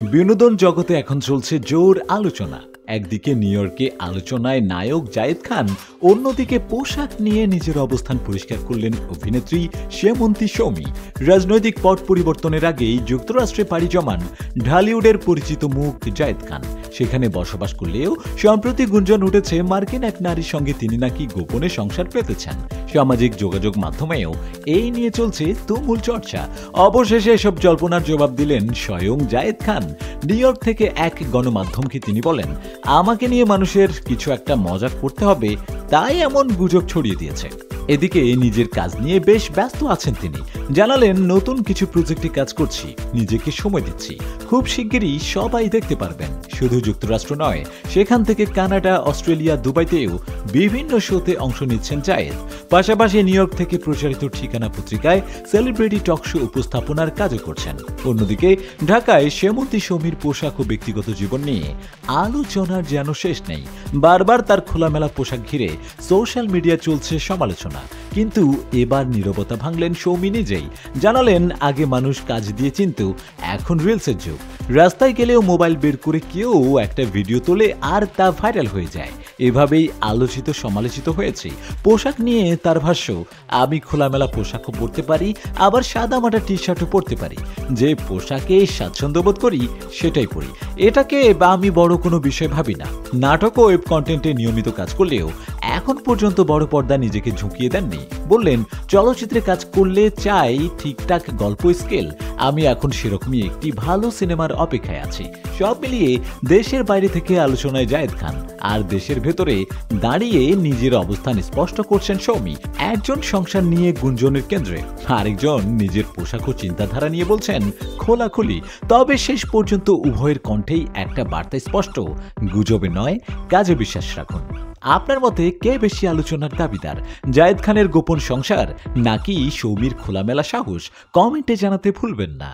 বিনোদন জগতে এখন চলছে জোর আলোচনা। একদিকে নিউ ইয়র্কে আলোচনায় নায়ক জায়েদ খান, অন্যদিকে পোশাক নিয়ে নিজের অবস্থান পরিষ্কার করলেন অভিনেত্রী সেমন্তী সৌমি। রাজনৈতিক পট পরিবর্তনের আগেই যুক্তরাষ্ট্রে পাড়ি জমান ঢালিউডের পরিচিত মুখ জায়েদ খান। সেখানে বসবাস করলেও সম্প্রতি গুঞ্জন উঠেছে মার্কিন এক নারীর সঙ্গে তিনি নাকি গোপনে সংসার পেতেছেন। সামাজিক যোগাযোগ মাধ্যমেও এই নিয়ে চলছে তুমুল চর্চা। অবশেষে এসব জল্পনার জবাব দিলেন স্বয়ং জায়েদ খান। নিউ ইয়র্ক থেকে এক গণমাধ্যমকে তিনি বলেন, আমাকে নিয়ে মানুষের কিছু একটা মজা করতে হবে, তাই এমন গুজব ছড়িয়ে দিয়েছে। এদিকে নিজের কাজ নিয়ে বেশ ব্যস্ত আছেন তিনি। জানালেন, নতুন কিছু প্রজেক্টে কাজ করছি, নিজেকে সময় দিচ্ছি, খুব শিগগিরই সবাই দেখতে পারবেন। শুধু যুক্তরাষ্ট্র নয়, সেখান থেকে কানাডা, অস্ট্রেলিয়া, দুবাইতেও বিভিন্ন শোতে অংশ নিচ্ছেন জায়েদ। পাশাপাশি নিউ ইয়র্ক থেকে প্রচারিত ঠিকানা পত্রিকায় সেলিব্রিটি টক শো উপস্থাপনার কাজও করছেন। অন্যদিকে ঢাকায় সেমন্তী সৌমির পোশাক ও ব্যক্তিগত জীবন নিয়ে আলোচনার যেন শেষ নেই। বারবার তার খোলামেলা পোশাক ঘিরে সোশ্যাল মিডিয়া চলছে সমালোচনা। কিন্তু এবার নীরবতা ভাঙলেন সৌমি নিজেই। জানালেন, আগে মানুষ কাজ দিয়ে চিনতো, এখন রিলসের যুগ। রাস্তায় গেলেও মোবাইল বের করে কেউ একটা ভিডিও তোলে আর তা ভাইরাল হয়ে যায়। এভাবেই আলোচিত সমালোচিত হয়েছে। পোশাক নিয়ে তার ভাষ্য, আমি খোলামেলা পোশাকও পরতে পারি, আবার সাদামাটা টি শার্টও পরতে পারি। যে পোশাকে স্বাচ্ছন্দ্য বোধ করি সেটাই পরি। এটাকে আমি বড় কোনো বিষয় ভাবি না। নাটক ও ওয়েব কন্টেন্টে নিয়মিত কাজ করলেও এখন পর্যন্ত বড় পর্দা নিজেকে ঝুঁকিয়ে দেননি। বললেন, চলচ্চিত্রে কাজ করলে চাই ঠিকঠাক গল্প স্কেল। আমি এখন সেরকমই একটি ভালো সিনেমার অপেক্ষায় আছি। সব মিলিয়ে দেশের বাইরে থেকে আলোচনায় জায়েদ খান, আর দেশের ভেতরে দাঁড়িয়ে নিজের অবস্থান স্পষ্ট করছেন সৌমি। একজন সংসার নিয়ে গুঞ্জনের কেন্দ্রে, আরেকজন নিজের পোশাক ও চিন্তাধারা নিয়ে বলছেন খোলাখুলি। তবে শেষ পর্যন্ত উভয়ের কণ্ঠেই একটা বার্তা স্পষ্ট, গুজবে নয়, কাজে বিশ্বাস রাখুন। আপনার মতে কে বেশি আলোচনার দাবিদার, জায়েদ খানের গোপন সংসার নাকি সৌমির খোলামেলা সাহস? কমেন্টে জানাতে ভুলবেন না।